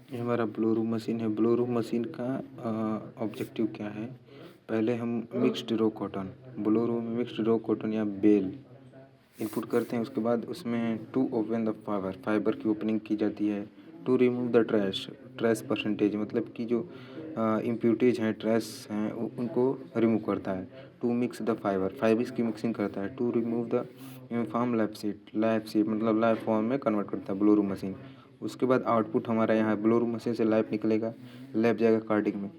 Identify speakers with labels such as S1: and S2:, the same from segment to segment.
S1: ये हमारा blow room machine है। ब्लो रूम मशीन का ऑब्जेक्टिव क्या है? पहले हम mixed raw cotton, blow room में मिक्स्ड रो कॉटन या बेल इनपुट करते हैं। उसके बाद उसमें to open the fibre, fibre की ओपनिंग की जाती है। To remove the trash, trash percentage मतलब कि जो इम्प्यूरिटीज हैं, ट्रैश हैं, उनको रिमूव करता है। To mix the fibre, fibre की मिक्सिंग करता है। To remove the uniform lap sheet, lap sheet मतलब लैप फॉर्म में कन्वर्ट करता है ब्लो रूम मशीन। उसके बाद आउटपुट हमारा यहाँ ब्लो रूम मशीन से लैप निकलेगा, लैप जाएगा कार्डिंग में,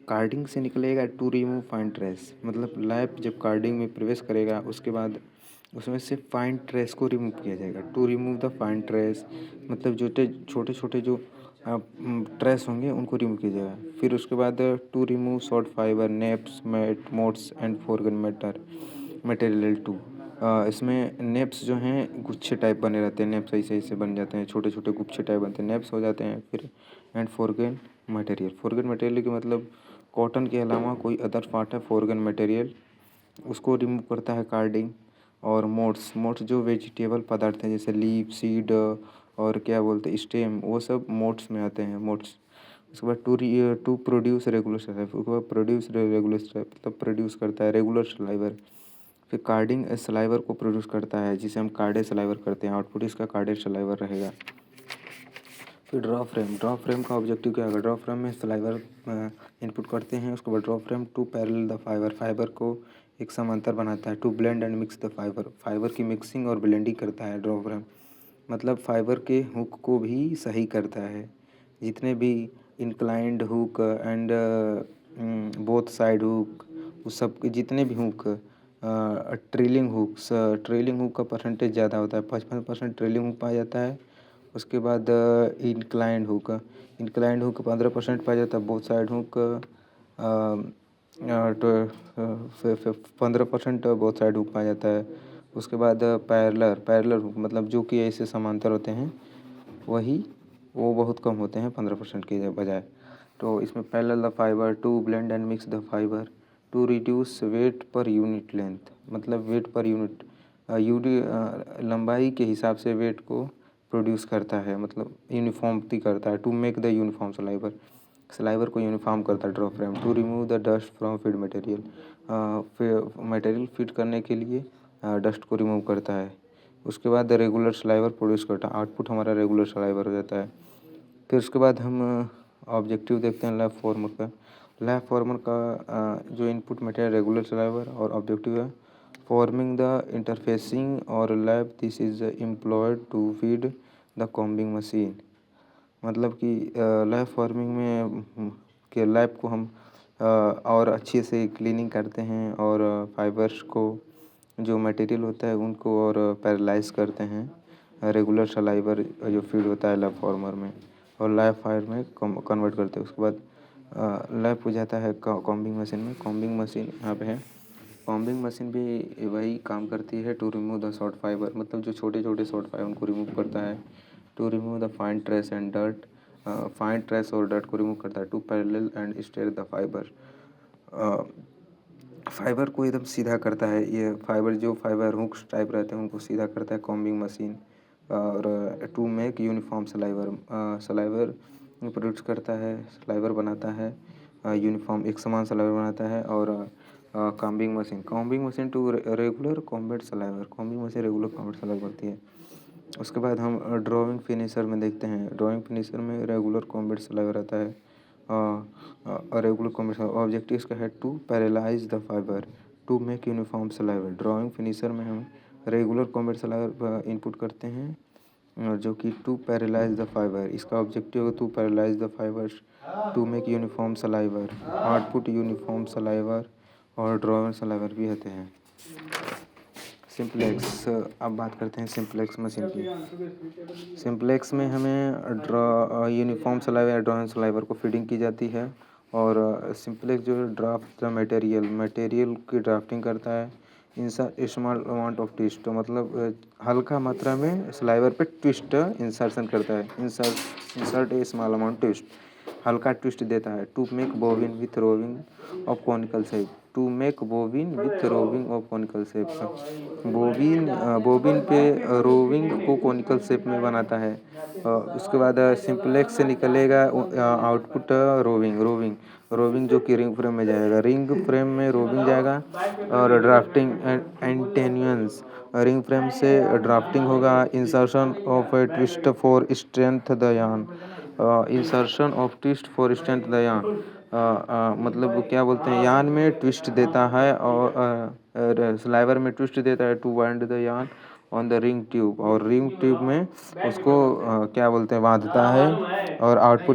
S1: कार्डिंग से निकलेगा टू रिमूव फाइन ट्रेस, मतलब लैप जब कार्डिंग में प्रवेश करेगा उसके बाद उसमें से फाइन ट्रेस को रिमूव किया जाएगा। To remove the fine trash मतलब जो छोटे छोटे जो ट्रेस होंगे उनको रिमूव किया जाएगा। फिर उसके बाद to remove short fibre, neps, mat, motes and foreign matter material to. इसमें नेप्स जो हैं गुच्छे टाइप बने रहते हैं, नेप्स ऐसे ऐसे बन जाते हैं, छोटे छोटे गुच्छे टाइप बनते हैं, नेप्स हो जाते हैं। फिर एंड फोरगन मटेरियल, फोरगन मटेरियल के मतलब कॉटन के अलावा कोई अदर पार्ट है फोरगन मटेरियल, उसको रिमूव करता है कार्डिंग। और मोट्स, मोट्स जो वेजिटेबल पदार्थ हैं जैसे लीफ, सीड और क्या बोलते हैं स्टेम, वो सब मोट्स में आते हैं, मोट्स। उसके बाद टू प्रोड्यूस रेगुलर सलाइवर, उसके बाद प्रोड्यूस रेगुलर मतलब प्रोड्यूस करता है रेगुलर सलाइवर। फिर कार्डिंग सलाइवर को प्रोड्यूस करता है जिसे हम कार्डे सलाइवर करते हैं, आउटपुट इसका कार्डे सलाइवर रहेगा। फिर ड्रॉ फ्रेम, ड्रॉ फ्रेम का ऑब्जेक्टिव क्या होगा? ड्रॉ फ्रेम में सलाइवर इनपुट करते हैं। उसके बाद draw frame to parallel the fibre, fibre को एक समांतर बनाता है। To blend and mix the fibre, fibre की मिक्सिंग और ब्लेंडिंग करता है ड्रॉ फ्रेम, मतलब फाइबर के हुक को भी सही करता है। जितने भी inclined hook and both side hook, उस सब के जितने भी hook, trailing hooks, trailing hook का परसेंटेज ज़्यादा होता है, 55% ट्रेलिंग हुक पाया जाता है। उसके बाद इंक्लाइंड हुक, इंक्लाइंड हुक 15% पाया जाता है। Both side hook 15% both side hook पाया जाता है। उसके बाद पैरेलल, पैरेलल हुक मतलब जो कि ऐसे समांतर होते हैं वही, वो बहुत कम होते हैं 15% के बजाय। तो इसमें parallel the fibre to blend and mix the fibre to reduce weight per unit length, मतलब वेट पर यूनिट लंबाई के हिसाब से वेट को प्रोड्यूस करता है, मतलब यूनिफॉर्मिटी करता है। To make the uniform sliver, sliver को यूनिफॉर्म करता है draw frame. To remove the dust from feed material, material feed करने के लिए डस्ट को रिमूव करता है। उसके बाद रेगुलर सलाइवर प्रोड्यूस करता है, आउटपुट हमारा रेगुलर सलाइवर हो जाता है। फिर उसके बाद हम ऑब्जेक्टिव देखते हैं लैब फॉर्मर का। लैब फॉर्मर का जो इनपुट मटेरियल रेगुलर सलाइवर और ऑब्जेक्टिव है फॉर्मिंग द इंटरफेसिंग और lap this is employed to feed the combing machine, मतलब कि लैब फार्मिंग में के लैब को हम और अच्छे से क्लीनिंग करते हैं और फाइबर्स को जो मटेरियल होता है उनको और पैरेलाइज करते हैं रेगुलर सलाइवर जो फीड होता है लैब फार्मर में, और लैब फायर में कन्वर्ट करते हैं। उसके बाद लैब हो जाता है कॉम्बिंग मशीन में। कॉम्बिंग मशीन यहाँ पे है, कॉम्बिंग मशीन भी वही काम करती है to remove the short fiber, मतलब जो छोटे छोटे शॉर्ट फाइबर उनको रिमूव करता है। To remove the fine trash and dirt, fine trash और डर्ट को रिमूव करता है। To parallel and stair the fibre, fibre को एकदम सीधा करता है। ये फाइबर जो फाइबर हुक्स टाइप रहते हैं उनको सीधा करता है कॉम्बिंग मशीन। और to make uniform sliver, सलाइवर produce करता है, सलाइवर बनाता है, यूनिफॉर्म एक समान सलाइवर बनाता है। और combing machine, combing machine to regular combed sliver, combing machine regular combed sliver करती है। उसके बाद हम ड्राइंग फिनिशर में देखते हैं, ड्राइंग फिनिशर में रेगुलर कॉम्बेट सलाइवर रहता है। रेगुलर कॉम्बेट ऑब्जेक्टिव इसका है to parallelize the fibre to make uniform sliver. Drawing finisher में हम रेगुलर कॉम्बेट सलाइवर इनपुट करते हैं और जो कि टू पैरेलाइज द फाइबर, इसका ऑब्जेक्टिव है to parallelize the fibres to make uniform sliver, output uniform sliver और ड्राइंग सलाइवर भी होते हैं। सिंपलेक्स, अब बात करते हैं सिंपलेक्स मशीन की। सिंपलेक्स में हमें यूनिफॉर्म सलाइवर या ड्राइंग सलाइवर को फीडिंग की जाती है। और सिंपलेक्स जो है ड्राफ्ट द मटेरियल, मटेरियल की ड्राफ्टिंग करता है। Insert small amount of twist, मतलब हल्का मात्रा में सलाइवर पे ट्विस्ट इंसर्शन करता है। Insert a small amount twist, हल्का ट्विस्ट देता है। To make bobbin with roving of conical shape, to make bobbin with roving of conical shape. Bobbin पे रोविंग को कॉनिकल शेप में बनाता है। उसके बाद सिंपलेक्स से निकलेगा आउटपुट रोविंग रोविंग रोविंग जो कि रिंग फ्रेम में जाएगा, रिंग फ्रेम में रोविंग जाएगा। और ड्राफ्टिंग एंटेन्यूंस, रिंग फ्रेम से ड्राफ्टिंग होगा। Insertion of A twist for strength the yarn, insertion of twist for strength the yarn, मतलब क्या बोलते हैं, यार्न में ट्विस्ट देता है और स्लाइवर में ट्विस्ट देता है to wind the yarn on the ring tube, और रिंग ट्यूब में उसको क्या बोलते हैं, बांधता है और आउटपुट